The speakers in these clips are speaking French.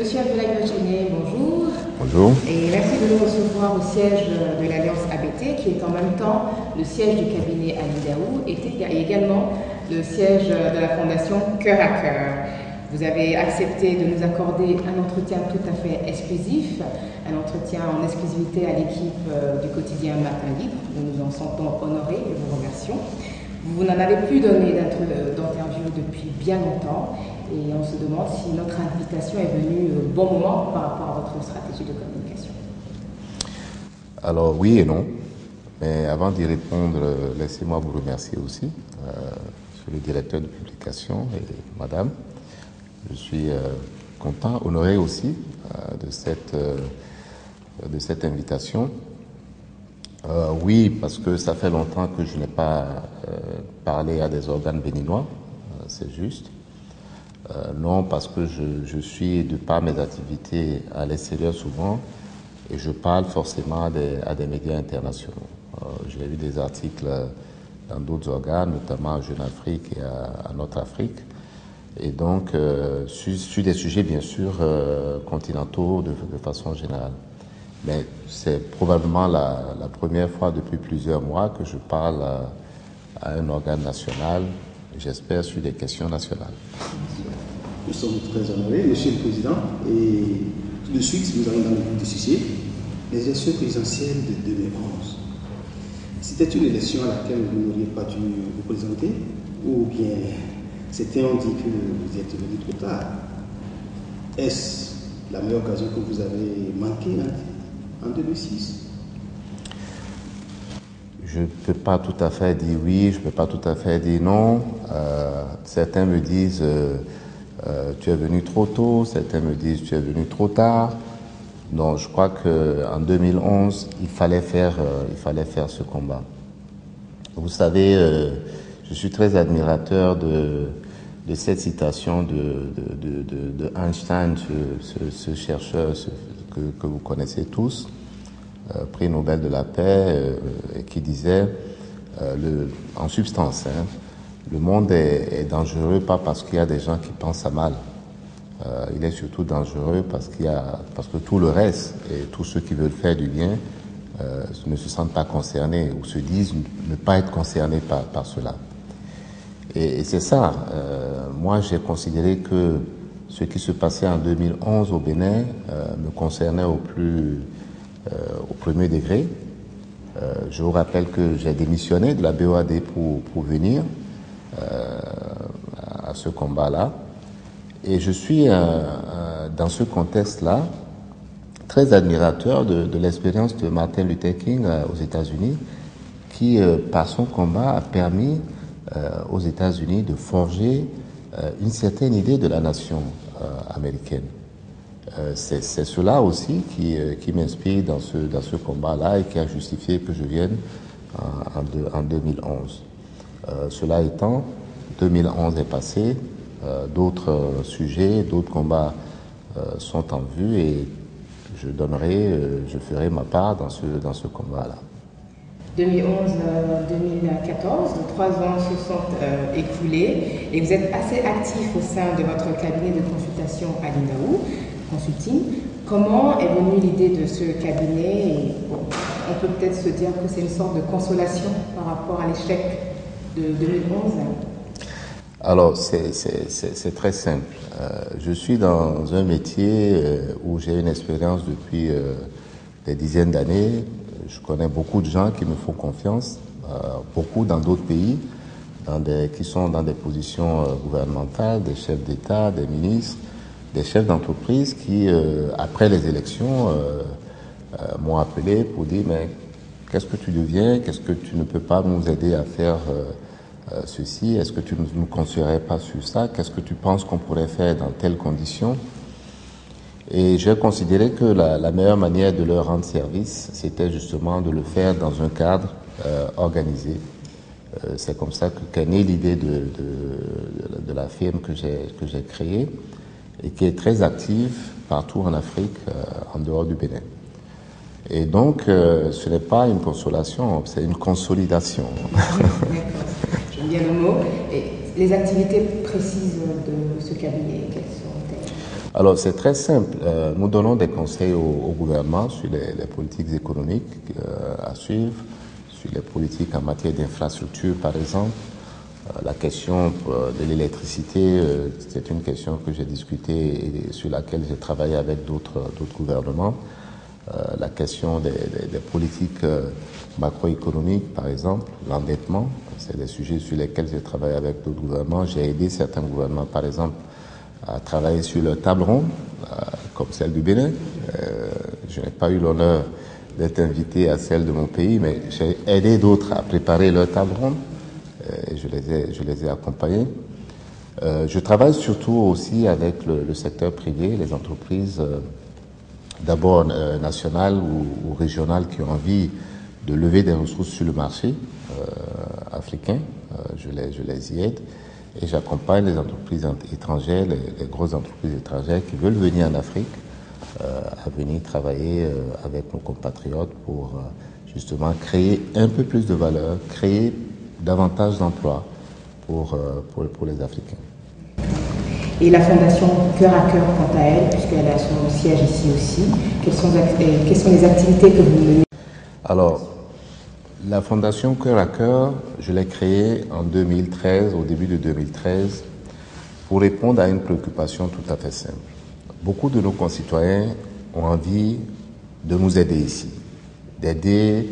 Monsieur Abdoulaye Bachanier, bonjour. Bonjour. Et merci de nous recevoir au siège de l'Alliance ABT, qui est en même temps le siège du cabinet Ali Daou et également le siège de la fondation Cœur à Cœur. Vous avez accepté de nous accorder un entretien tout à fait exclusif, un entretien en exclusivité à l'équipe du quotidien Matin Libre. Nous nous en sentons honorés et vous remercions. Vous n'en avez plus donné d'interview depuis bien longtemps et on se demande si notre invitation est venue au bon moment par rapport à votre stratégie de communication. Alors oui et non, mais avant d'y répondre, laissez-moi vous remercier aussi. Je suis le directeur de publication et madame. Je suis content, honoré aussi de cette invitation. Oui, parce que ça fait longtemps que je n'ai pas parlé à des organes béninois, c'est juste. Non, parce que je suis, de par mes activités à l'extérieur souvent, et je parle forcément à des médias internationaux. J'ai lu des articles dans d'autres organes, notamment à Jeune Afrique et à Notre Afrique. Et donc, sur des sujets, bien sûr, continentaux de façon générale. Mais c'est probablement la première fois depuis plusieurs mois que je parle à un organe national, j'espère, sur des questions nationales. Nous sommes très honorés, Monsieur le Président, et tout de suite, nous allons dans le vif du sujet, les élections présidentielles de 2011. C'était une élection à laquelle vous n'auriez pas dû vous présenter, ou bien certains ont dit que vous êtes venu trop tard. Est-ce la meilleure occasion que vous avez manquée en 2006? Je ne peux pas tout à fait dire oui, je ne peux pas tout à fait dire non. Certains me disent tu es venu trop tôt, certains me disent tu es venu trop tard. Non, je crois qu'en 2011, il fallait faire ce combat. Vous savez, je suis très admirateur de cette citation de Einstein, ce chercheur que vous connaissez tous, prix Nobel de la paix, qui disait, en substance, le monde est dangereux pas parce qu'il y a des gens qui pensent à mal. Il est surtout dangereux parce que tout le reste et tous ceux qui veulent faire du bien ne se sentent pas concernés ou se disent ne pas être concernés par cela. Et c'est ça. Moi, j'ai considéré que ce qui se passait en 2011 au Bénin me concernait au premier degré. Je vous rappelle que j'ai démissionné de la BOAD pour venir à ce combat-là. Et je suis, dans ce contexte-là, très admirateur de l'expérience de Martin Luther King aux États-Unis, qui, par son combat, a permis aux États-Unis de forger une certaine idée de la nation américaine. C'est cela aussi qui m'inspire dans ce combat-là et qui a justifié que je vienne en 2011. Cela étant, 2011 est passé, d'autres sujets, d'autres combats sont en vue et je ferai ma part dans ce combat-là. 2011-2014, 3 ans se sont écoulés et vous êtes assez actif au sein de votre cabinet de consultation Ali Daou Consulting. Comment est venue l'idée de ce cabinet et, bon, on peut peut-être se dire que c'est une sorte de consolation par rapport à l'échec de 2011. Alors, c'est très simple. Je suis dans un métier où j'ai une expérience depuis des dizaines d'années. Je connais beaucoup de gens qui me font confiance, beaucoup dans d'autres pays, qui sont dans des positions gouvernementales, des chefs d'État, des ministres, des chefs d'entreprise qui, après les élections, m'ont appelé pour dire « mais qu'est-ce que tu deviens? Qu'est-ce que tu ne peux pas nous aider à faire ceci? Est-ce que tu ne nous conseillerais pas sur ça? Qu'est-ce que tu penses qu'on pourrait faire dans telles conditions ?» Et j'ai considéré que la meilleure manière de leur rendre service, c'était justement de le faire dans un cadre organisé. C'est comme ça qu'est née l'idée de la firme que j'ai créée et qui est très active partout en Afrique, en dehors du Bénin. Et donc, ce n'est pas une consolation, c'est une consolidation. D'accord, j'aime bien le mot. Et les activités précises de ce cabinet, quelles sont-elles? Alors, c'est très simple. Nous donnons des conseils au gouvernement sur les politiques économiques à suivre, sur les politiques en matière d'infrastructure, par exemple. La question de l'électricité, c'est une question que j'ai discutée et sur laquelle j'ai travaillé avec d'autres gouvernements. La question des politiques macroéconomiques, par exemple, l'endettement, c'est des sujets sur lesquels j'ai travaillé avec d'autres gouvernements. J'ai aidé certains gouvernements, par exemple, à travailler sur leur table ronde, comme celle du Bénin. Je n'ai pas eu l'honneur d'être invité à celle de mon pays, mais j'ai aidé d'autres à préparer leur table ronde. Et je les ai accompagnés. Je travaille surtout aussi avec le secteur privé, les entreprises d'abord nationales ou régionales qui ont envie de lever des ressources sur le marché africain. Je les y aide et j'accompagne les entreprises étrangères, les grosses entreprises étrangères qui veulent venir en Afrique à venir travailler avec nos compatriotes pour justement créer un peu plus de valeur, créer davantage d'emplois pour les Africains. Et la Fondation Cœur à Cœur, quant à elle, puisqu'elle a son siège ici aussi, quelles sont les activités que vous menez? Alors, la Fondation Cœur à Cœur, je l'ai créée en 2013, au début de 2013, pour répondre à une préoccupation tout à fait simple. Beaucoup de nos concitoyens ont envie de nous aider ici, d'aider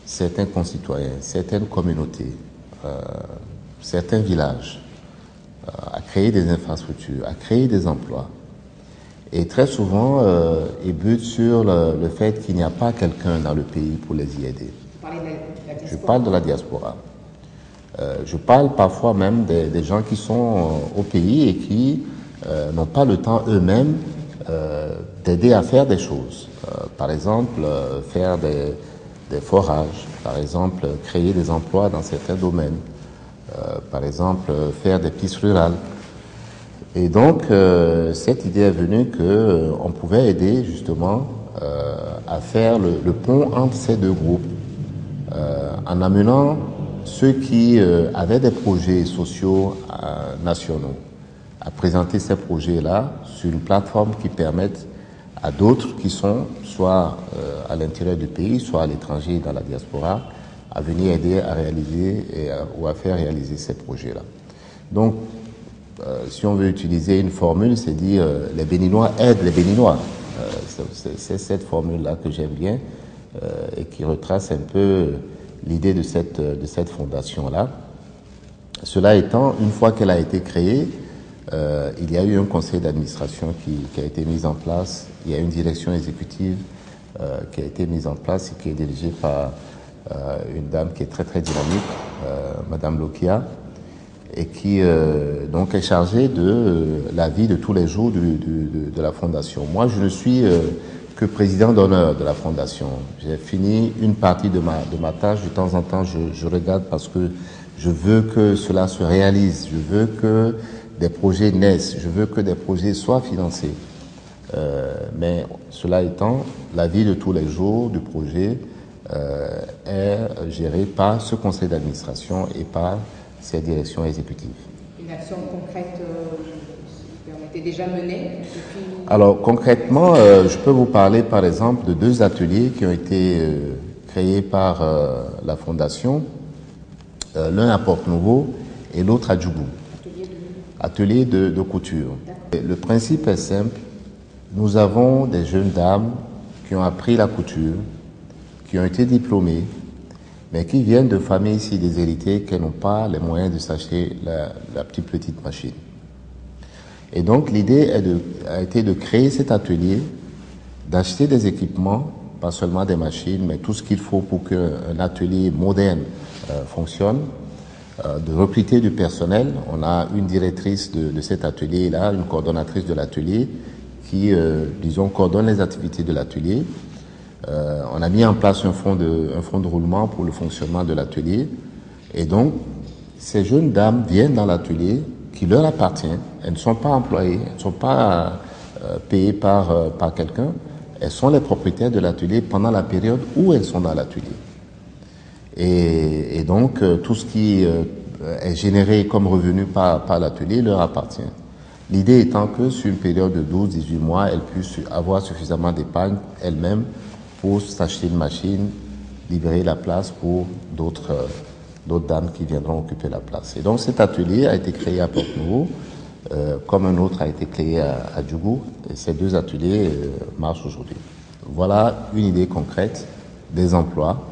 certains concitoyens, certaines communautés, certains villages, à créer des infrastructures, à créer des emplois. Et très souvent, ils butent sur le fait qu'il n'y a pas quelqu'un dans le pays pour les y aider. Vous parlez de la diaspora. Je parle de la diaspora. Je parle parfois même des gens qui sont au pays et qui n'ont pas le temps eux-mêmes d'aider à faire des choses. Par exemple, faire des forages, par exemple, créer des emplois dans certains domaines, par exemple, faire des pistes rurales. Et donc, cette idée est venue qu'on pouvait aider justement à faire le pont entre ces deux groupes en amenant ceux qui avaient des projets sociaux nationaux à présenter ces projets-là sur une plateforme qui permette à d'autres qui sont soit à l'intérieur du pays, soit à l'étranger dans la diaspora, à venir aider à réaliser ou à faire réaliser ces projets-là. Donc, si on veut utiliser une formule, c'est dire les Béninois aident les Béninois. C'est cette formule-là que j'aime bien et qui retrace un peu l'idée de cette fondation-là. Cela étant, une fois qu'elle a été créée, il y a eu un conseil d'administration qui a été mis en place. Il y a une direction exécutive qui a été mise en place et qui est dirigée par une dame qui est très très dynamique, Madame Lokia, et qui donc est chargée de la vie de tous les jours de la fondation. Moi, je ne suis que président d'honneur de la fondation. J'ai fini une partie de ma tâche. De temps en temps, je regarde parce que je veux que cela se réalise. Je veux que des projets naissent. Je veux que des projets soient financés. Mais cela étant, la vie de tous les jours du projet est gérée par ce conseil d'administration et par ces directions exécutives. Une action concrète vous permettez déjà menée depuis... Alors concrètement, je peux vous parler par exemple de deux ateliers qui ont été créés par la Fondation, l'un à Porte-Nouveau et l'autre à Djougou. Atelier de couture. Le principe est simple, nous avons des jeunes dames qui ont appris la couture, qui ont été diplômées, mais qui viennent de familles ici déshéritées qui n'ont pas les moyens de s'acheter la petite machine. Et donc l'idée a été de créer cet atelier, d'acheter des équipements, pas seulement des machines, mais tout ce qu'il faut pour qu'un atelier moderne fonctionne, de recruter du personnel. On a une directrice de cet atelier-là, une coordonnatrice de l'atelier qui, disons, coordonne les activités de l'atelier. On a mis en place un fonds de roulement pour le fonctionnement de l'atelier. Et donc, ces jeunes dames viennent dans l'atelier qui leur appartient. Elles ne sont pas employées, elles ne sont pas payées par quelqu'un. Elles sont les propriétaires de l'atelier pendant la période où elles sont dans l'atelier. Et donc, tout ce qui est généré comme revenu par l'atelier leur appartient. L'idée étant que sur une période de 12-18 mois, elle puisse avoir suffisamment d'épargne elle-même pour s'acheter une machine, libérer la place pour d'autres dames qui viendront occuper la place. Et donc cet atelier a été créé à Porto-Novo, comme un autre a été créé à Djougou. Et ces deux ateliers marchent aujourd'hui. Voilà une idée concrète des emplois,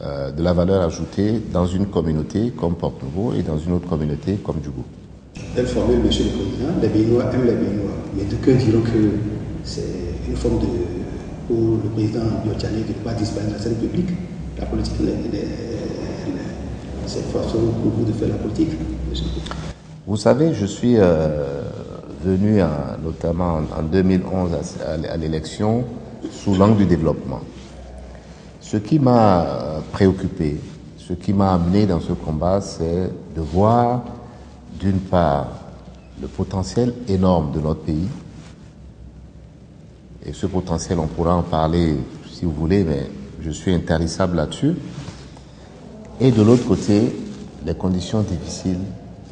de la valeur ajoutée dans une communauté comme Porto-Novo et dans une autre communauté comme Djougou. Telle formule, Monsieur le Président, les Béninois aiment les Béninois, mais d'aucuns diront que c'est une forme de, pour le président Biotchané de ne pas disparaître de la scène publique. La politique, c'est façon pour vous de faire la politique, Monsieur le Président. Vous savez, je suis venu notamment en 2011 à l'élection sous l'angle du développement. Ce qui m'a préoccupé, ce qui m'a amené dans ce combat, c'est de voir d'une part le potentiel énorme de notre pays, et ce potentiel on pourra en parler si vous voulez, mais je suis intarissable là-dessus, et de l'autre côté les conditions difficiles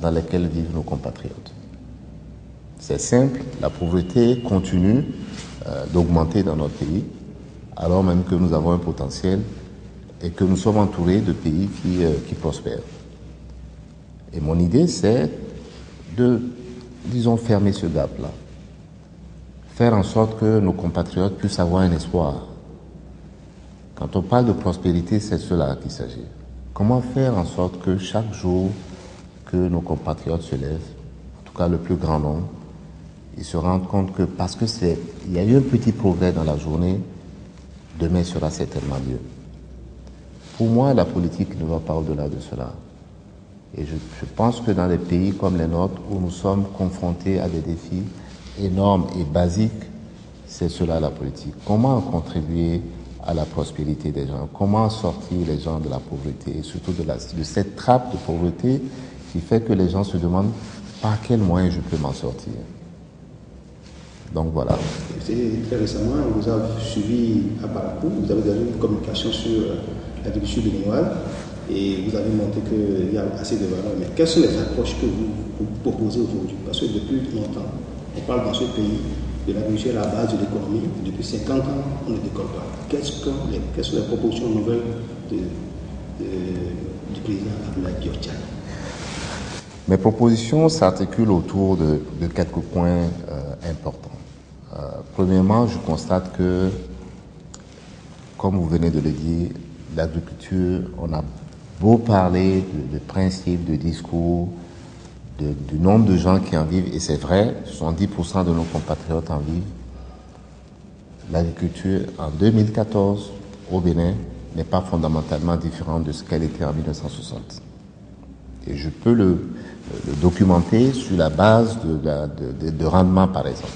dans lesquelles vivent nos compatriotes. C'est simple, la pauvreté continue d'augmenter dans notre pays, alors même que nous avons un potentiel et que nous sommes entourés de pays qui prospèrent. Et mon idée, c'est de, disons, fermer ce gap-là. Faire en sorte que nos compatriotes puissent avoir un espoir. Quand on parle de prospérité, c'est cela qu'il s'agit. Comment faire en sorte que chaque jour que nos compatriotes se lèvent, en tout cas le plus grand nombre, ils se rendent compte que parce que il y a eu un petit progrès dans la journée, demain sera certainement mieux. Pour moi, la politique ne va pas au-delà de cela. Et je pense que dans des pays comme les nôtres, où nous sommes confrontés à des défis énormes et basiques, c'est cela la politique. Comment contribuer à la prospérité des gens? Comment sortir les gens de la pauvreté, et surtout de cette trappe de pauvreté qui fait que les gens se demandent par quel moyen je peux m'en sortir. Donc voilà. Très récemment, on vous a suivi à Barapou, vous avez donné une communication sur l'agriculture béninoise et vous avez montré qu'il y a assez de valeur. Mais quelles sont les approches que vous proposez aujourd'hui? Parce que depuis longtemps, on parle dans ce pays de l'agriculture à la base de l'économie. Depuis 50 ans, on ne décolle pas. Quelles sont les propositions nouvelles du président Abdoulaye Biotchané? Mes propositions s'articulent autour de quelques points importants. Premièrement, je constate que, comme vous venez de le dire, l'agriculture, on a beau parler de principes, de discours, du nombre de gens qui en vivent, et c'est vrai, 70% de nos compatriotes en vivent. L'agriculture, en 2014, au Bénin, n'est pas fondamentalement différente de ce qu'elle était en 1960. Et je peux le documenter sur la base de rendement, par exemple.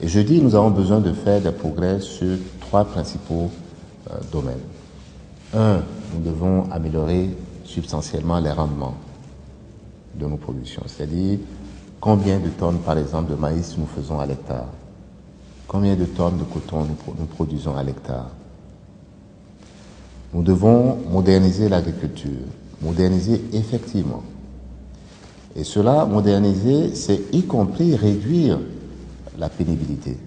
Et je dis, nous avons besoin de faire des progrès sur trois principaux domaines. Un, nous devons améliorer substantiellement les rendements de nos productions, c'est-à-dire combien de tonnes, par exemple, de maïs nous faisons à l'hectare, combien de tonnes de coton nous produisons à l'hectare. Nous devons moderniser l'agriculture, moderniser effectivement. Et cela, moderniser, c'est y compris réduire la pénibilité.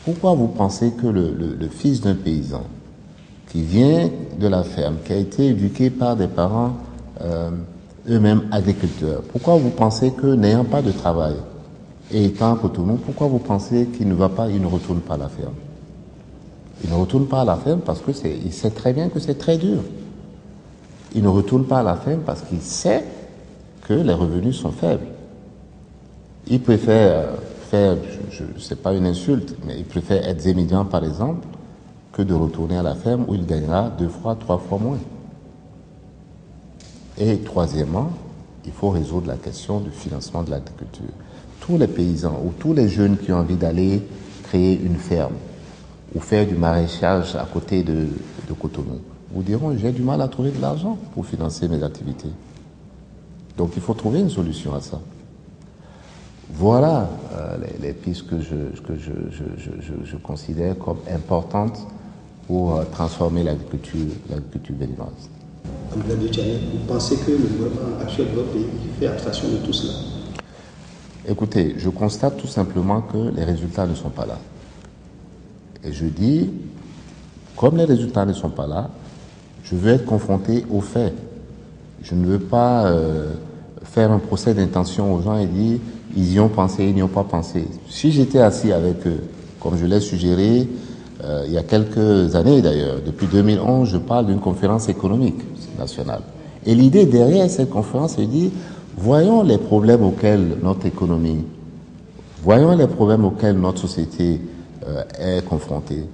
Pourquoi vous pensez que le fils d'un paysan qui vient de la ferme, qui a été éduqué par des parents eux-mêmes agriculteurs, pourquoi vous pensez que n'ayant pas de travail et étant autonome, pourquoi vous pensez qu'il ne va pas, il ne retourne pas à la ferme? Il ne retourne pas à la ferme parce qu'il sait très bien que c'est très dur. Il ne retourne pas à la ferme parce qu'il sait que les revenus sont faibles. Il préfère c'est pas une insulte, mais il préfère être étudiant par exemple que de retourner à la ferme où il gagnera 2 fois, 3 fois moins. Et troisièmement, il faut résoudre la question du financement de l'agriculture. Tous les paysans ou tous les jeunes qui ont envie d'aller créer une ferme ou faire du maraîchage à côté de Cotonou vous diront, j'ai du mal à trouver de l'argent pour financer mes activités. Donc il faut trouver une solution à ça. Voilà les pistes que je considère comme importantes pour transformer l'agriculture béninoise. Vous pensez que le gouvernement actuel de votre pays fait abstraction de tout cela? Écoutez, je constate tout simplement que les résultats ne sont pas là. Et je dis, comme les résultats ne sont pas là, je veux être confronté aux faits. Je ne veux pas faire un procès d'intention aux gens et dire, ils y ont pensé, ils n'y ont pas pensé. Si j'étais assis avec eux, comme je l'ai suggéré il y a quelques années d'ailleurs, depuis 2011, je parle d'une conférence économique nationale. Et l'idée derrière cette conférence, c'est de dire, voyons les problèmes auxquels notre économie, voyons les problèmes auxquels notre société est confrontée.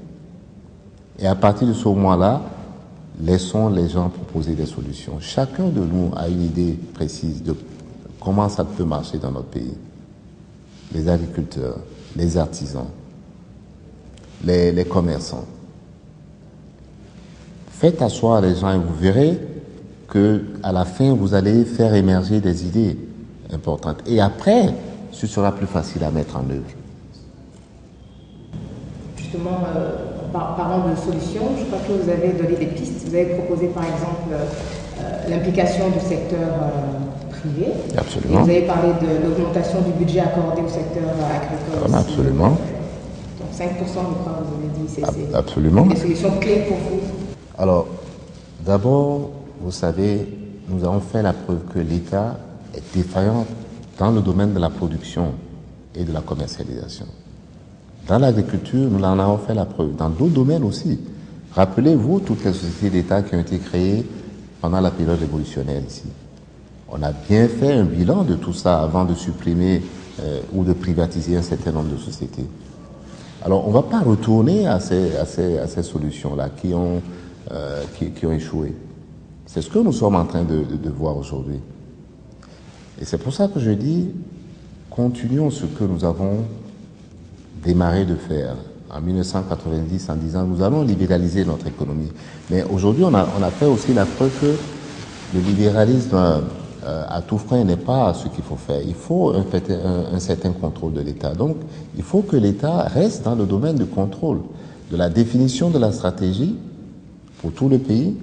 Et à partir de ce moment-là, laissons les gens proposer des solutions. Chacun de nous a une idée précise de comment ça peut marcher dans notre pays. Les agriculteurs, les artisans, les commerçants. Faites asseoir les gens et vous verrez que à la fin, vous allez faire émerger des idées importantes. Et après, ce sera plus facile à mettre en œuvre. Justement, parlant de solutions, je crois que vous avez donné des pistes. Vous avez proposé par exemple l'implication du secteur privé. Absolument. Et vous avez parlé de l'augmentation du budget accordé au secteur agricole. Voilà, absolument. Donc 5%, je crois, vous avez dit, c'est absolument. Des solutions clés pour vous. Alors, d'abord, vous savez, nous avons fait la preuve que l'État est défaillant dans le domaine de la production et de la commercialisation. Dans l'agriculture, nous en avons fait la preuve. Dans d'autres domaines aussi. Rappelez-vous toutes les sociétés d'État qui ont été créées pendant la période révolutionnaire ici. On a bien fait un bilan de tout ça avant de supprimer ou de privatiser un certain nombre de sociétés. Alors, on ne va pas retourner à ces solutions-là qui ont échoué. C'est ce que nous sommes en train de voir aujourd'hui. Et c'est pour ça que je dis, continuons ce que nous avons démarré de faire en 1990 en disant nous allons libéraliser notre économie. Mais aujourd'hui, on a fait aussi la preuve que le libéralisme à tout frein n'est pas ce qu'il faut faire. Il faut un certain contrôle de l'État. Donc, il faut que l'État reste dans le domaine du contrôle, de la définition de la stratégie pour tout le pays,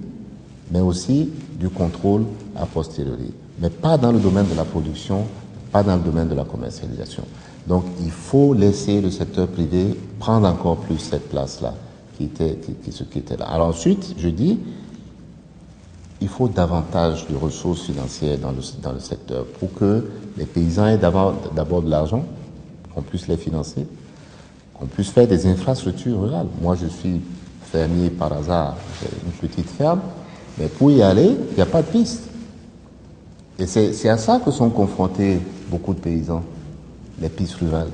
mais aussi du contrôle a posteriori. Mais pas dans le domaine de la production, pas dans le domaine de la commercialisation. Donc, il faut laisser le secteur privé prendre encore plus cette place-là qui était là. Alors ensuite, je dis, il faut davantage de ressources financières dans le secteur pour que les paysans aient d'abord de l'argent, qu'on puisse les financer, qu'on puisse faire des infrastructures rurales. Moi, je suis fermier par hasard, j'ai une petite ferme, mais pour y aller, il n'y a pas de piste. Et c'est à ça que sont confrontés beaucoup de paysans, les pistes rurales.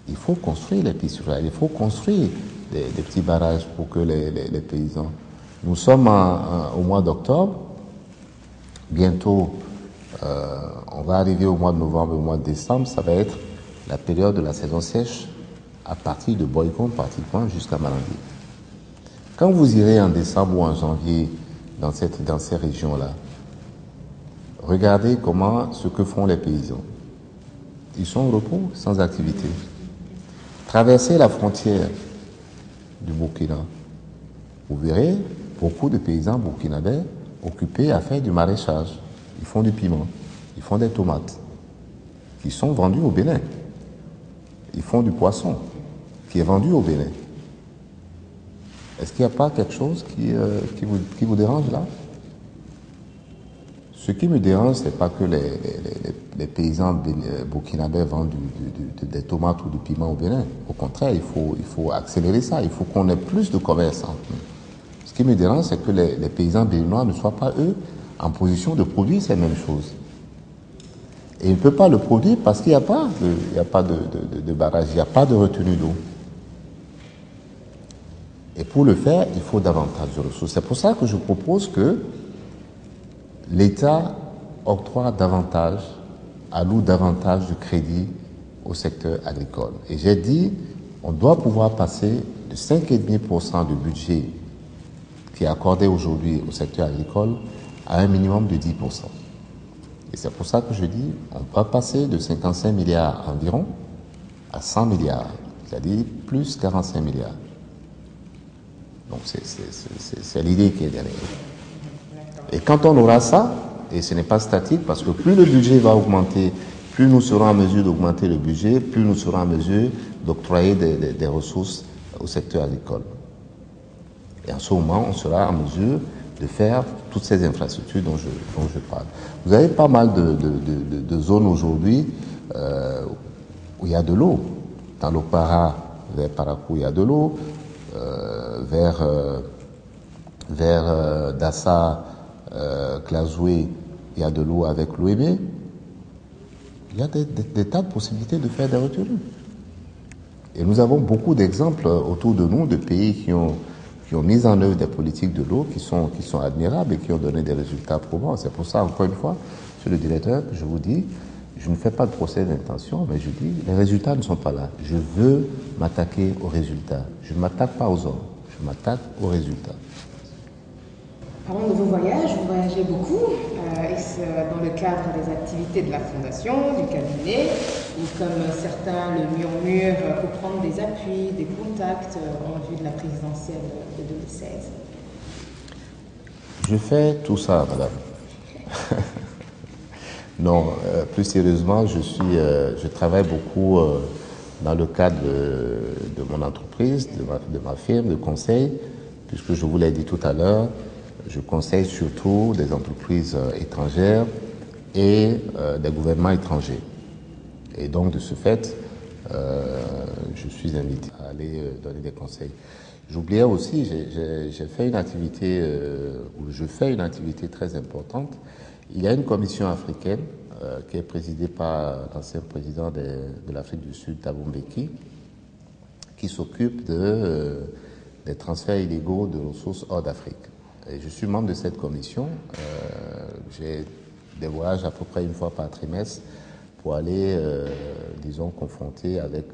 Il faut construire les pistes rurales, il faut construire des petits barrages pour que les paysans... Nous sommes au mois d'octobre, bientôt on va arriver au mois de novembre, au mois de décembre, ça va être la période de la saison sèche à partir de Boycon, pratiquement jusqu'à Malandi. Quand vous irez en décembre ou en janvier dans ces régions-là, regardez ce que font les paysans. Ils sont au repos, sans activité. Traversez la frontière du Burkina, vous verrez beaucoup de paysans burkinabés occupés à faire du maraîchage. Ils font du piment, ils font des tomates, qui sont vendues au Bénin. Ils font du poisson, qui est vendu au Bénin. Est-ce qu'il n'y a pas quelque chose qui vous dérange là? Ce qui me dérange, ce n'est pas que les paysans burkinabés vendent des tomates ou du piment au Bénin. Au contraire, il faut accélérer ça. Il faut qu'on ait plus de commerce entre nous. Ce qui me dérange, c'est que les paysans béninois ne soient pas, eux, en position de produire ces mêmes choses. Et ils ne peuvent pas le produire parce qu'il n'y a pas de barrage, il n'y a pas de retenue d'eau. Et pour le faire, il faut davantage de ressources. C'est pour ça que je propose que l'État octroie davantage, alloue davantage de crédit au secteur agricole. Et j'ai dit, on doit pouvoir passer de 5,5% du budget qui est accordé aujourd'hui au secteur agricole à un minimum de 10%. Et c'est pour ça que je dis, on va passer de 55 milliards environ à 100 milliards, c'est-à-dire plus 45 milliards. Donc c'est l'idée qui est derrière. Et quand on aura ça, et ce n'est pas statique, parce que plus le budget va augmenter, plus nous serons en mesure d'augmenter le budget, plus nous serons en mesure d'octroyer des ressources au secteur agricole. Et en ce moment, on sera en mesure de faire toutes ces infrastructures dont je parle. Vous avez pas mal de zones aujourd'hui où il y a de l'eau. Dans l'Opara, vers Parakou, il y a de l'eau. Vers Dassa, Glazoué, il y a de l'eau avec l'OEB. Il y a des tas de possibilités de faire des retenues. Et nous avons beaucoup d'exemples autour de nous de pays qui ont mis en œuvre des politiques de l'eau qui sont admirables et qui ont donné des résultats probants. C'est pour ça, encore une fois, monsieur le directeur, je vous dis, je ne fais pas de procès d'intention, mais je dis, les résultats ne sont pas là. Je veux m'attaquer aux résultats. Je ne m'attaque pas aux hommes, je m'attaque aux résultats. Parlons de vos voyages. Vous voyagez beaucoup, dans le cadre des activités de la Fondation, du cabinet, ou comme certains le murmurent, pour prendre des appuis, des contacts en vue de la présidentielle de 2016. Je fais tout ça, madame. Non, plus sérieusement, je travaille beaucoup dans le cadre de mon entreprise, de ma firme de conseil, puisque je vous l'ai dit tout à l'heure, je conseille surtout des entreprises étrangères et des gouvernements étrangers. Et donc, de ce fait, je suis invité à aller donner des conseils. J'oubliais aussi, j'ai fait une activité, ou je fais une activité très importante. Il y a une commission africaine qui est présidée par l'ancien président de l'Afrique du Sud, Thabo Mbeki, qui s'occupe des transferts illégaux de ressources hors d'Afrique. Et je suis membre de cette commission. J'ai des voyages à peu près une fois par trimestre pour aller, disons, confronter avec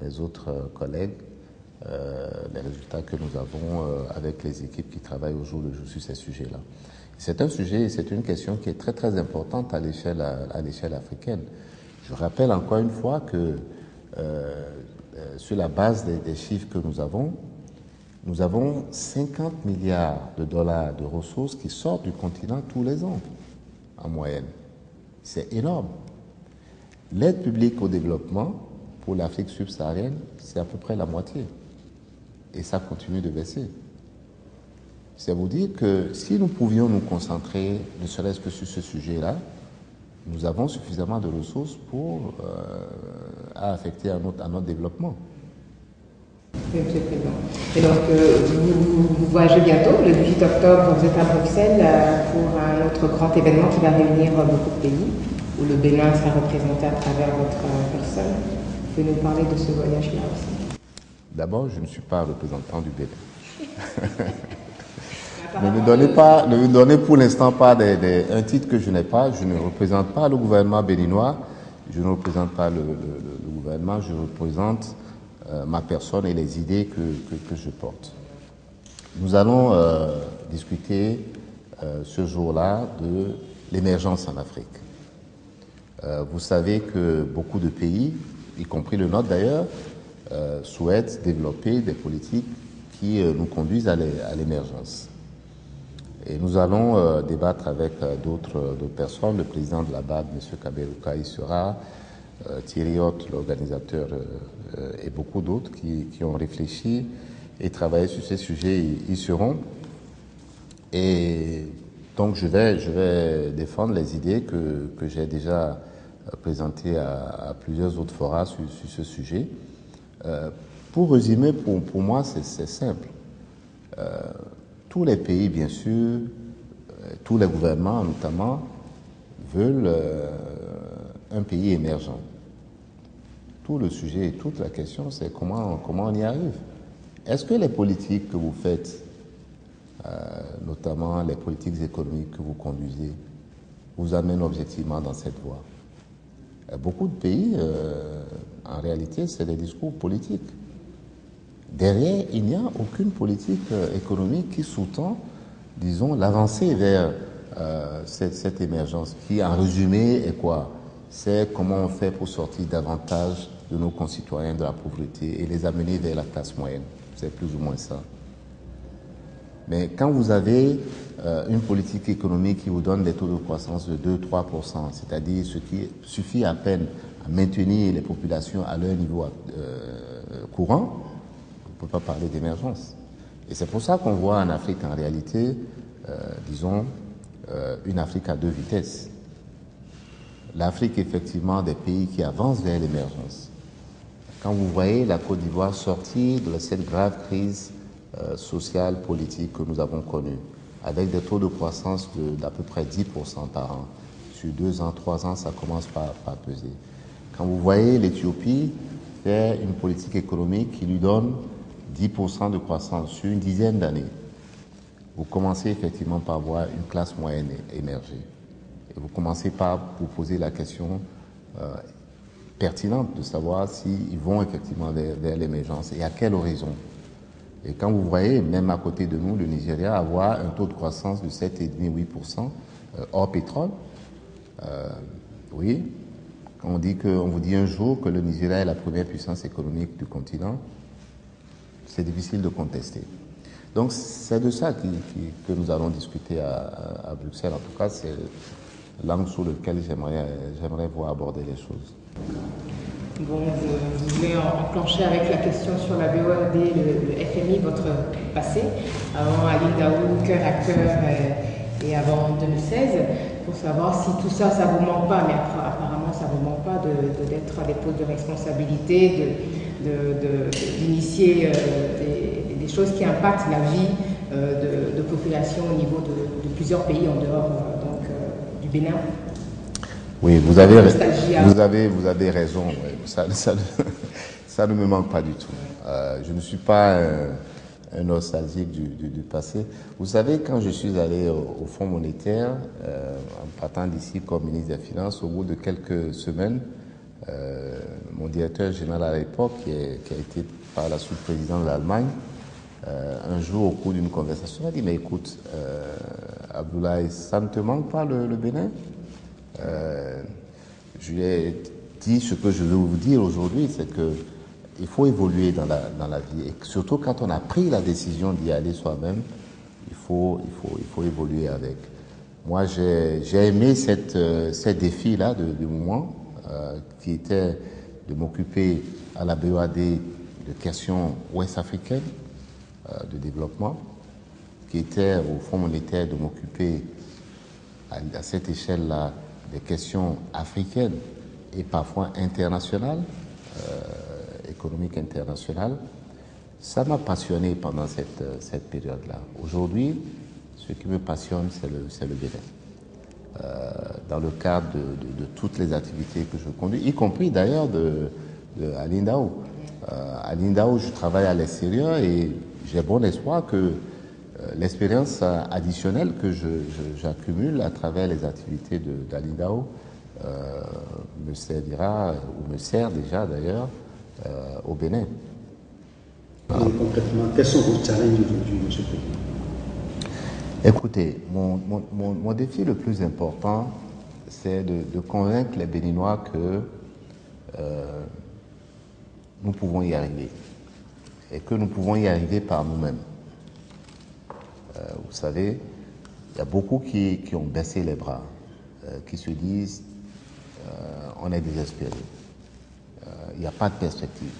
mes autres collègues les résultats que nous avons avec les équipes qui travaillent au jour le jour sur ces sujets-là. C'est un sujet, c'est une question qui est très très importante à l'échelle africaine. Je rappelle encore une fois que sur la base des chiffres que nous avons 50 milliards de dollars de ressources qui sortent du continent tous les ans, en moyenne. C'est énorme. L'aide publique au développement pour l'Afrique subsaharienne, c'est à peu près la moitié. Et ça continue de baisser. C'est vous dire que si nous pouvions nous concentrer, ne serait-ce que sur ce sujet-là, nous avons suffisamment de ressources pour affecter à notre développement. Oui, Monsieur le Président. Et donc, vous voyagez bientôt, le 18 octobre, vous êtes à Bruxelles pour un autre grand événement qui va réunir beaucoup de pays, où le Bénin sera représenté à travers votre personne. Vous pouvez nous parler de ce voyage-là aussi? D'abord, je ne suis pas représentant du Bénin. Ne me donnez pour l'instant pas un titre que je n'ai pas. Je ne représente pas le gouvernement béninois, je ne représente pas le gouvernement, je représente ma personne et les idées que je porte. Nous allons discuter ce jour-là de l'émergence en Afrique. Vous savez que beaucoup de pays, y compris le nôtre d'ailleurs, souhaitent développer des politiques qui nous conduisent à l'émergence. Et nous allons débattre avec d'autres personnes. Le président de la BAD, M. Kaberuka, y sera, Thierry Hott, l'organisateur, et beaucoup d'autres qui ont réfléchi et travaillé sur ces sujets, y seront. Et donc je vais défendre les idées que j'ai déjà présentées à plusieurs autres forats sur ce sujet. Pour résumer, pour moi, c'est simple. Tous les pays, bien sûr, tous les gouvernements notamment, veulent un pays émergent. Tout le sujet et toute la question, c'est comment on y arrive. Est-ce que les politiques que vous faites, notamment les politiques économiques que vous conduisez, vous amènent objectivement dans cette voie? Beaucoup de pays, en réalité, c'est des discours politiques. Derrière, il n'y a aucune politique économique qui sous-tend, disons, l'avancée vers cette émergence, qui, en résumé, est quoi? C'est comment on fait pour sortir davantage de nos concitoyens de la pauvreté et les amener vers la classe moyenne. C'est plus ou moins ça. Mais quand vous avez une politique économique qui vous donne des taux de croissance de 2-3%, c'est-à-dire ce qui suffit à peine à maintenir les populations à leur niveau courant, on ne peut pas parler d'émergence. Et c'est pour ça qu'on voit en Afrique, en réalité, disons, une Afrique à deux vitesses. L'Afrique, effectivement, des pays qui avancent vers l'émergence. Quand vous voyez la Côte d'Ivoire sortir de cette grave crise sociale, politique que nous avons connue, avec des taux de croissance d'à peu près 10% par an, sur 2 ans, 3 ans, ça commence par peser. Quand vous voyez l'Éthiopie faire une politique économique qui lui donne 10% de croissance sur une dizaine d'années, vous commencez effectivement par voir une classe moyenne émerger. Et vous commencez par vous poser la question pertinente de savoir s'ils vont effectivement vers l'émergence et à quel horizon. Et quand vous voyez, même à côté de nous, le Nigeria avoir un taux de croissance de 7,5-8% hors pétrole, oui, quand on vous dit un jour que le Nigeria est la première puissance économique du continent, c'est difficile de contester. Donc c'est de ça que nous allons discuter à Bruxelles. En tout cas, c'est l'angle sur lequel j'aimerais voir aborder les choses. Bon, vous voulez enclencher avec la question sur la BOAD, le FMI, votre passé, avant à l'INDAO, cœur à cœur et avant 2016, pour savoir si tout ça, ça vous manque pas, mais apparemment ça vous manque pas d'être à des postes de responsabilité, d'initier des choses qui impactent la vie de population au niveau de plusieurs pays en dehors du Bénin. Oui, vous avez raison. Ça ne me manque pas du tout. Je ne suis pas un nostalgique du passé. Vous savez, quand je suis allé au Fonds monétaire, en partant d'ici comme ministre des Finances, au bout de quelques semaines, mon directeur général à l'époque, qui a été par la suite président de l'Allemagne, un jour au cours d'une conversation, a dit « Mais écoute, Abdoulaye, ça ne te manque pas le Bénin ?» Je lui ai dit ce que je veux vous dire aujourd'hui, c'est qu'il faut évoluer dans la vie. Et surtout quand on a pris la décision d'y aller soi-même, il faut évoluer avec. Moi, j'ai aimé ces défis-là du moment, qui était de m'occuper à la BOAD de questions ouest-africaines de développement, qui était au Fonds monétaire de m'occuper à cette échelle-là des questions africaines et parfois internationales, économiques internationales. Ça m'a passionné pendant cette période-là. Aujourd'hui, ce qui me passionne, c'est le Bénin. Dans le cadre de toutes les activités que je conduis, y compris d'ailleurs à l'INDAO. À l'INDAO, je travaille à l'extérieur et j'ai bon espoir que l'expérience additionnelle que j'accumule à travers les activités d'Alindao me servira, ou me sert déjà d'ailleurs, au Bénin. Voilà. Et concrètement, quels sont vos challenges aujourd'hui, M. le Président? Écoutez, mon défi le plus important, c'est de convaincre les Béninois que nous pouvons y arriver et que nous pouvons y arriver par nous-mêmes. Vous savez, il y a beaucoup qui ont baissé les bras, qui se disent on est désespéré, il n'y a pas de perspective,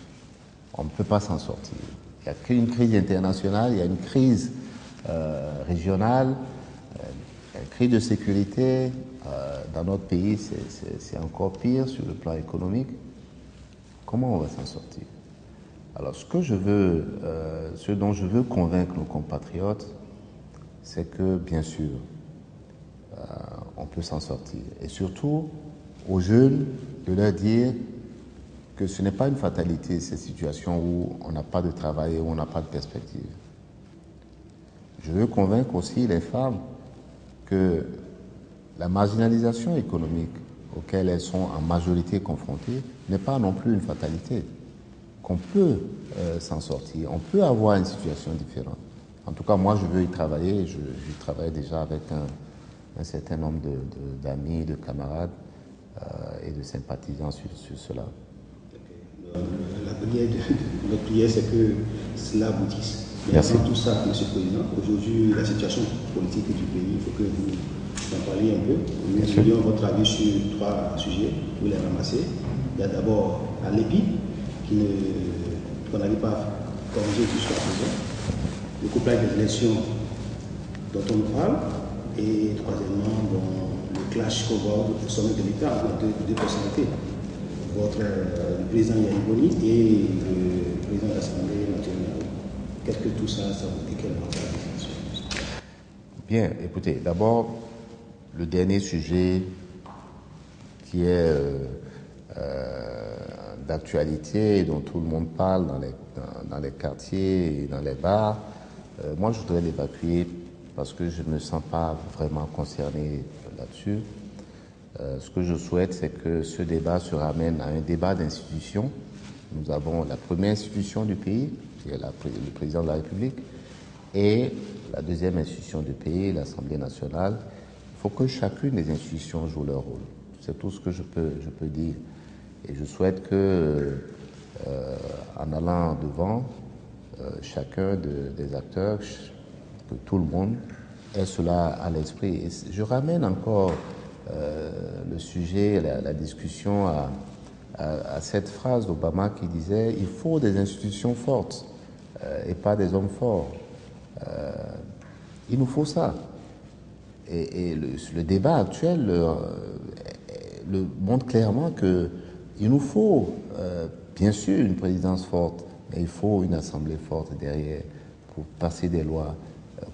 on ne peut pas s'en sortir. Il n'y a qu'une crise internationale, il y a une crise régionale, une crise de sécurité. Dans notre pays, c'est encore pire sur le plan économique. Comment on va s'en sortir? Alors, ce dont je veux convaincre nos compatriotes, c'est que, bien sûr, on peut s'en sortir. Et surtout, aux jeunes, de leur dire que ce n'est pas une fatalité, cette situation où on n'a pas de travail et où on n'a pas de perspective. Je veux convaincre aussi les femmes que la marginalisation économique auxquelles elles sont en majorité confrontées n'est pas non plus une fatalité, qu'on peut s'en sortir, on peut avoir une situation différente. En tout cas, moi, je veux y travailler. Je travaille déjà avec un certain nombre d'amis, de camarades et de sympathisants sur cela. Notre prière, c'est que cela aboutisse. Mais Merci. avant tout ça, M. le Président, aujourd'hui, la situation politique du pays, il faut que vous en parliez un peu. Nous voulions votre avis sur 3 sujets, vous les ramassez. Il y a d'abord à l'EPI, qu'on n'avait pas corrigé jusqu'à présent. Le couplage des élections dont on nous parle. Et troisièmement, le clash qu'on voit au sommet de l'État entre deux personnalités. Le président Yannick Boni et le président de l'Assemblée, Mathieu Nyao. Qu'est-ce que tout ça, ça vous dit quelle est? Bien, écoutez, d'abord, le dernier sujet qui est d'actualité et dont tout le monde parle dans les quartiers et dans les bars, moi je voudrais l'évacuer parce que je ne me sens pas vraiment concerné là-dessus. Ce que je souhaite, c'est que ce débat se ramène à un débat d'institution. Nous avons la première institution du pays, qui est le président de la République, et la deuxième institution du pays, l'Assemblée nationale. Il faut que chacune des institutions joue leur rôle. C'est tout ce que je peux dire. Et je souhaite que, en allant devant, chacun des acteurs, que tout le monde ait cela à l'esprit. Et je ramène encore le sujet, la discussion à cette phrase d'Obama qui disait « il faut des institutions fortes et pas des hommes forts ». Il nous faut ça. Et le débat actuel le montre clairement qu'il nous faut, bien sûr, une présidence forte, mais il faut une assemblée forte derrière pour passer des lois,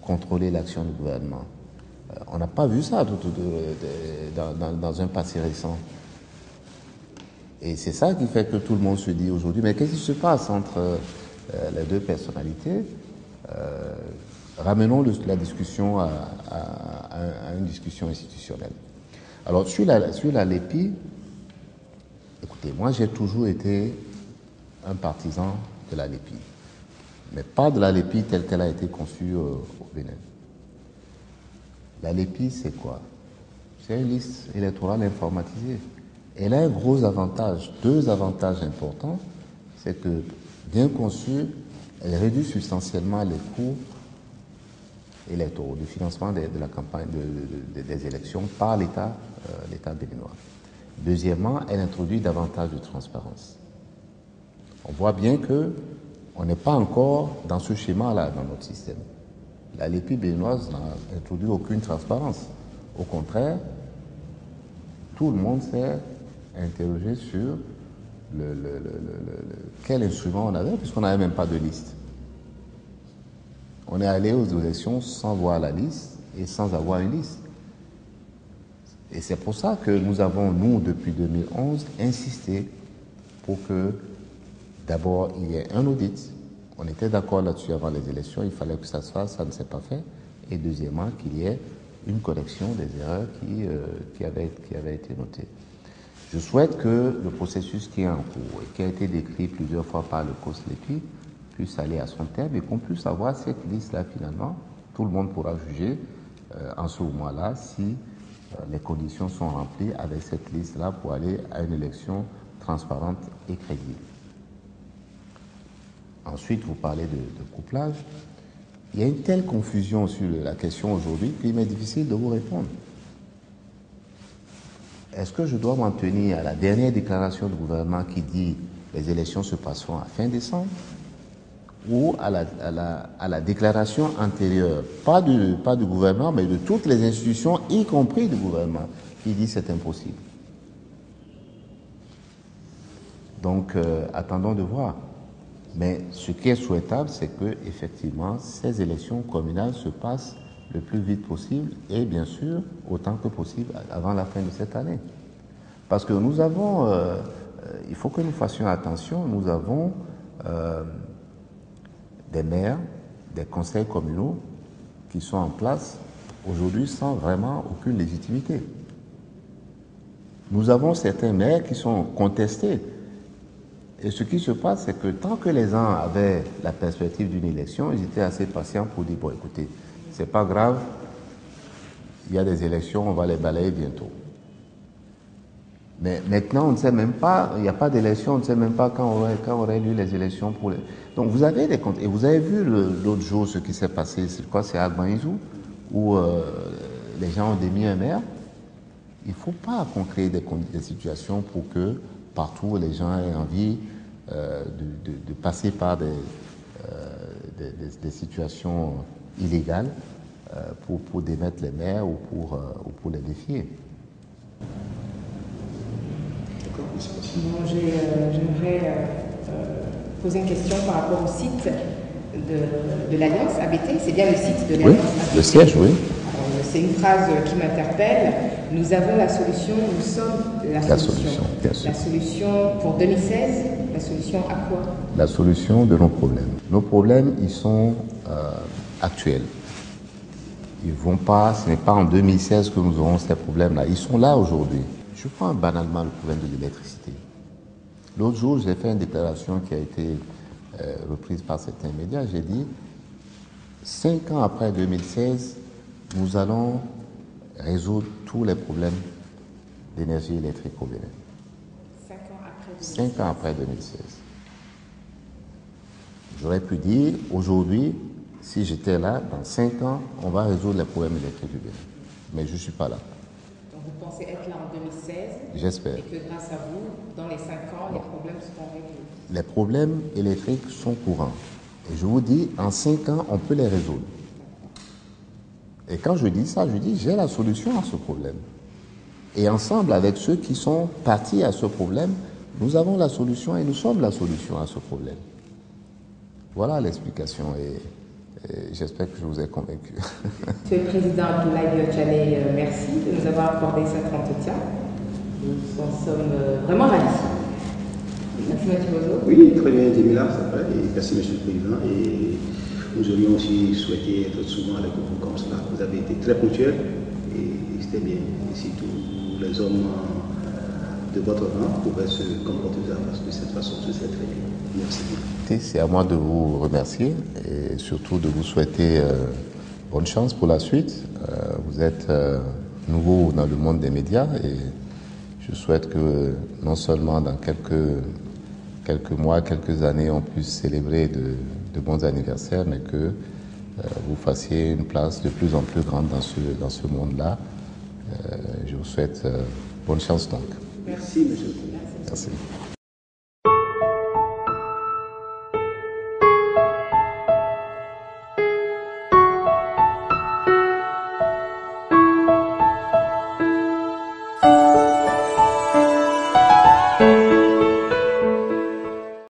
contrôler l'action du gouvernement. On n'a pas vu ça dans un passé récent. Et c'est ça qui fait que tout le monde se dit aujourd'hui, mais qu'est-ce qui se passe entre les deux personnalités? Ramenons la discussion à une discussion institutionnelle. Alors, sur la LEPI, écoutez, moi j'ai toujours été un partisan de la LEPI, mais pas de la LEPI telle qu'elle a été conçue au Bénin. La LEPI, c'est quoi? C'est une liste électorale informatisée. Elle a un gros avantage, 2 avantages importants. C'est que, bien conçue, elle réduit substantiellement les coûts électoraux, du financement de la campagne des élections par l'État béninois. Deuxièmement, elle introduit davantage de transparence. On voit bien qu'on n'est pas encore dans ce schéma-là dans notre système. La LEPI béninoise n'a introduit aucune transparence. Au contraire, tout le monde s'est interrogé sur quel instrument on avait, puisqu'on n'avait même pas de liste. On est allé aux élections sans voir la liste et sans avoir une liste. Et c'est pour ça que nous avons, depuis 2011, insisté pour que, d'abord, il y ait un audit. On était d'accord là-dessus avant les élections, il fallait que ça se fasse, ça ne s'est pas fait. Et deuxièmement, qu'il y ait une correction des erreurs qui avaient été notées. Je souhaite que le processus qui est en cours et qui a été décrit plusieurs fois par le COSLEPI puisse aller à son terme et qu'on puisse avoir cette liste-là finalement. Tout le monde pourra juger en ce moment-là si les conditions sont remplies avec cette liste-là pour aller à une élection transparente et crédible. Ensuite, vous parlez de couplage. Il y a une telle confusion sur la question aujourd'hui qu'il m'est difficile de vous répondre. Est-ce que je dois m'en tenir à la dernière déclaration du gouvernement qui dit les élections se passeront à fin décembre ou à la déclaration antérieure, pas du gouvernement, mais de toutes les institutions, y compris du gouvernement, qui dit c'est impossible. Donc, attendons de voir. Mais ce qui est souhaitable, c'est que effectivement, ces élections communales se passent le plus vite possible et bien sûr, autant que possible avant la fin de cette année. Parce que nous avons, il faut que nous fassions attention, nous avons des maires, des conseils communaux qui sont en place aujourd'hui sans vraiment aucune légitimité. Nous avons certains maires qui sont contestés. Et ce qui se passe, c'est que tant que les gens avaient la perspective d'une élection, ils étaient assez patients pour dire, bon écoutez, c'est pas grave, il y a des élections, on va les balayer bientôt. Mais maintenant, on ne sait même pas, il n'y a pas d'élection, on ne sait même pas quand aurait lieu les élections pour les... Donc vous avez des comptes. Et vous avez vu l'autre jour ce qui s'est passé, c'est quoi? C'est à Gbaïzou, où les gens ont démis un maire. Il ne faut pas qu'on crée des situations pour que partout les gens aient envie de passer par des situations illégales pour démettre les maires ou pour les défier. Bon, j'aimerais poser une question par rapport au site de l'Alliance ABT. C'est bien le site de l'Alliance ABT. Le siège, oui. C'est une phrase qui m'interpelle. Nous avons la solution, nous sommes la solution. Bien sûr. La solution pour 2016, la solution à quoi? La solution de nos problèmes. Nos problèmes, ils sont actuels. Ils vont pas, ce n'est pas en 2016 que nous aurons ces problèmes-là. Ils sont là aujourd'hui. Je prends banalement le problème de l'électricité. L'autre jour, j'ai fait une déclaration qui a été reprise par certains médias. J'ai dit, 5 ans après 2016, nous allons résoudre tous les problèmes d'énergie électrique au Bénin. 5 ans après 2016. J'aurais pu dire, aujourd'hui, si j'étais là, dans 5 ans, on va résoudre les problèmes électriques du Bénin. Mais je ne suis pas là. Donc vous pensez être là en 2016? J'espère. Et que grâce à vous, dans les 5 ans, les problèmes seront réglés? Les problèmes électriques sont courants. Et je vous dis, en 5 ans, on peut les résoudre. Et quand je dis ça, je dis, j'ai la solution à ce problème. Et ensemble, avec ceux qui sont partis à ce problème, nous avons la solution et nous sommes la solution à ce problème. Voilà l'explication et j'espère que je vous ai convaincu. Monsieur le Président Abdoulaye Diallo, merci de nous avoir accordé cet entretien. Nous en sommes vraiment ravis. Merci M. Bozo. Oui, très bien, Jamila, ça va. Et merci Monsieur le Président. Et nous aurions aussi souhaité être souvent avec vous comme cela. Vous avez été très ponctuel et c'était bien. Et si tous les hommes de votre rang pouvaient se comporter de cette façon, ce serait très bien. Merci bien. C'est à moi de vous remercier et surtout de vous souhaiter bonne chance pour la suite. Vous êtes nouveau dans le monde des médias et je souhaite que non seulement dans quelques mois, quelques années, on puisse célébrer de bons anniversaires, mais que vous fassiez une place de plus en plus grande dans ce monde-là. Je vous souhaite bonne chance donc. Merci, Monsieur le Président. Merci.